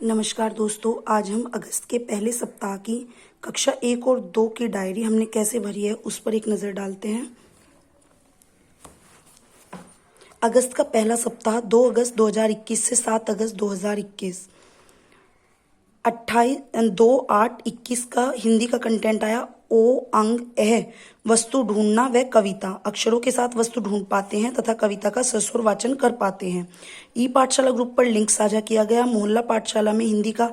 नमस्कार दोस्तों, आज हम अगस्त के पहले सप्ताह की कक्षा 1 और 2 की डायरी हमने कैसे भरी है उस पर एक नज़र डालते हैं। अगस्त का पहला सप्ताह 2 अगस्त 2021 से 7 अगस्त 2021। 28/2/8/21 का हिंदी का कंटेंट आया। ओ अंग एह वस्तु ढूंढना व कविता। अक्षरों के साथ वस्तु ढूंढ पाते हैं तथा कविता का सस्वर वाचन कर पाते हैं। ई पाठशाला ग्रुप पर लिंक साझा किया गया। मोहल्ला पाठशाला में हिंदी का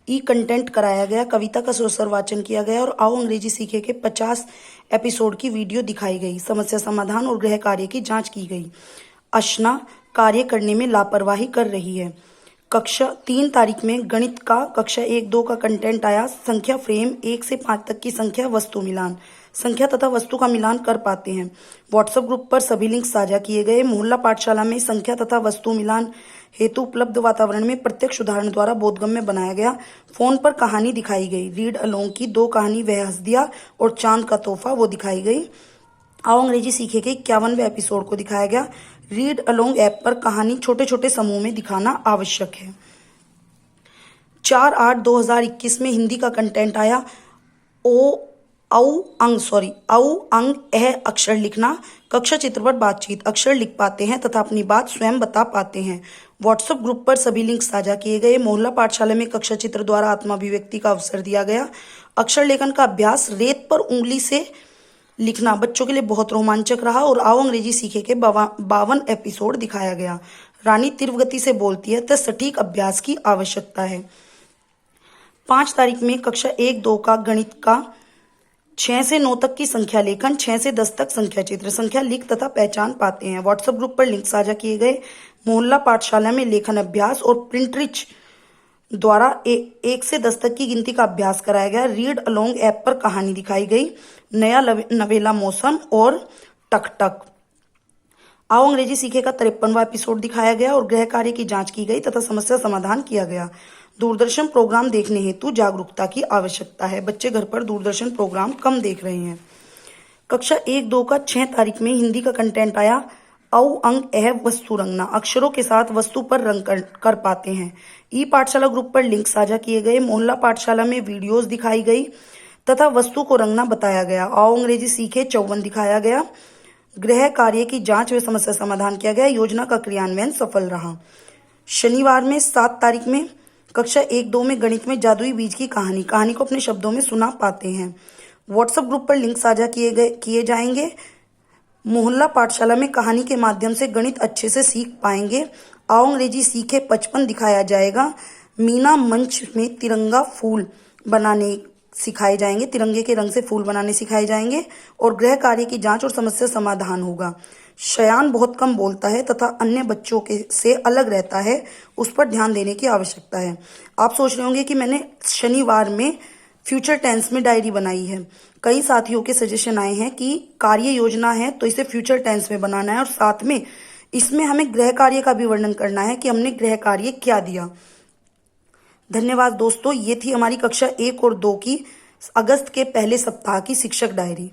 ई कंटेंट कराया गया, कविता का सस्वर वाचन किया गया और आओ अंग्रेजी सीखे के 50 एपिसोड की वीडियो दिखाई गई। समस्या समाधान और गृह कार्य की जांच की गई। अशना कार्य करने में लापरवाही कर रही है। कक्षा 3 तारीख में गणित का कक्षा 1-2 का कंटेंट आया। संख्या फ्रेम 1 से 5 तक की संख्या वस्तु मिलान। संख्या तथा वस्तु का मिलान कर पाते हैं। व्हाट्सएप ग्रुप पर सभी लिंक साझा किए गए। मोहल्ला पाठशाला में संख्या तथा वस्तु मिलान हेतु उपलब्ध वातावरण में प्रत्यक्ष उदाहरण द्वारा बोधगम्य बनाया गया। फोन पर कहानी दिखाई गई। रीड अलोंग की 2 कहानी वह हंस दिया और चांद का तोहफा वो दिखाई गई। आओ अंग्रेजी सीखे के 51वें एपिसोड को दिखाया गया। रीड अलोंग ऐप पर कहानी छोटे छोटे समूह में दिखाना आवश्यक है। 4/8/2021 में हिंदी का कंटेंट आया। औ अंग एह अक्षर लिखना। कक्षा चित्र पर बातचीत। अक्षर लिख पाते हैं तथा अपनी बात स्वयं बता पाते हैं। व्हाट्सएप ग्रुप पर सभी लिंक साझा किए गए। मोहल्ला पाठशाला में कक्षा चित्र द्वारा आत्माभिव्यक्ति का अवसर दिया गया। अक्षर लेखन का अभ्यास रेत पर उंगली से लिखना बच्चों के लिए बहुत रोमांचक रहा और आओ अंग्रेजी सीखे के 52 एपिसोड दिखाया गया। रानी तीव्र गति से बोलती है तो सटीक अभ्यास की आवश्यकता है। 5 तारीख में कक्षा 1-2 का गणित का 6 से 9 तक की संख्या लेखन, 6 से 10 तक संख्या चित्र, संख्या लिख तथा पहचान पाते हैं। व्हाट्सएप ग्रुप पर लिंक साझा किए गए। मोहल्ला पाठशाला में लेखन अभ्यास और प्रिंटरिच द्वारा 1 से 10 तक की गिनती का अभ्यास कराया गया। रीड अलोंग ऐप पर कहानी दिखाई गई। नया नवेला मौसम और टक टक। आओ अंग्रेजी सीखे का 53वां एपिसोड दिखाया गया और गृह कार्य की जांच की गई तथा समस्या समाधान किया गया। दूरदर्शन प्रोग्राम देखने हेतु जागरूकता की आवश्यकता है। बच्चे घर पर दूरदर्शन प्रोग्राम कम देख रहे हैं। कक्षा 1-2 का 6 तारीख में हिंदी का कंटेंट आया। औ अंग एह वस्तु रंगना। अक्षरों के साथ वस्तु पर रंग कर पाते हैं। ई पाठशाला ग्रुप पर लिंक साझा किए गए। मोहल्ला पाठशाला में वीडियोस दिखाई गई तथा वस्तु को रंगना बताया गया। आओ अंग्रेजी सीखे 54 दिखाया गया। गृह कार्य की जांच व समस्या समाधान किया गया। योजना का क्रियान्वयन सफल रहा। शनिवार में 7 तारीख में कक्षा 1-2 में गणित में जादुई बीज की कहानी को अपने शब्दों में सुना पाते हैं। व्हाट्सएप ग्रुप पर लिंक साझा किए जाएंगे। मोहल्ला पाठशाला में कहानी के माध्यम से गणित अच्छे से सीख पाएंगे। आओ अंग्रेजी सीखे 55 दिखाया जाएगा। मीना मंच में तिरंगा फूल बनाने सिखाए जाएंगे। तिरंगे के रंग से फूल बनाने सिखाए जाएंगे और गृह कार्य की जांच और समस्या समाधान होगा। शयान बहुत कम बोलता है तथा अन्य बच्चों के से अलग रहता है, उस पर ध्यान देने की आवश्यकता है। आप सोच रहे होंगे कि मैंने शनिवार में फ्यूचर टेंस में डायरी बनाई है। कई साथियों के सजेशन आए हैं कि कार्य योजना है तो इसे फ्यूचर टेंस में बनाना है और साथ में इसमें हमें गृह कार्य का भी वर्णन करना है कि हमने गृह कार्य क्या दिया। धन्यवाद दोस्तों, ये थी हमारी कक्षा 1 और 2 की अगस्त के पहले सप्ताह की शिक्षक डायरी।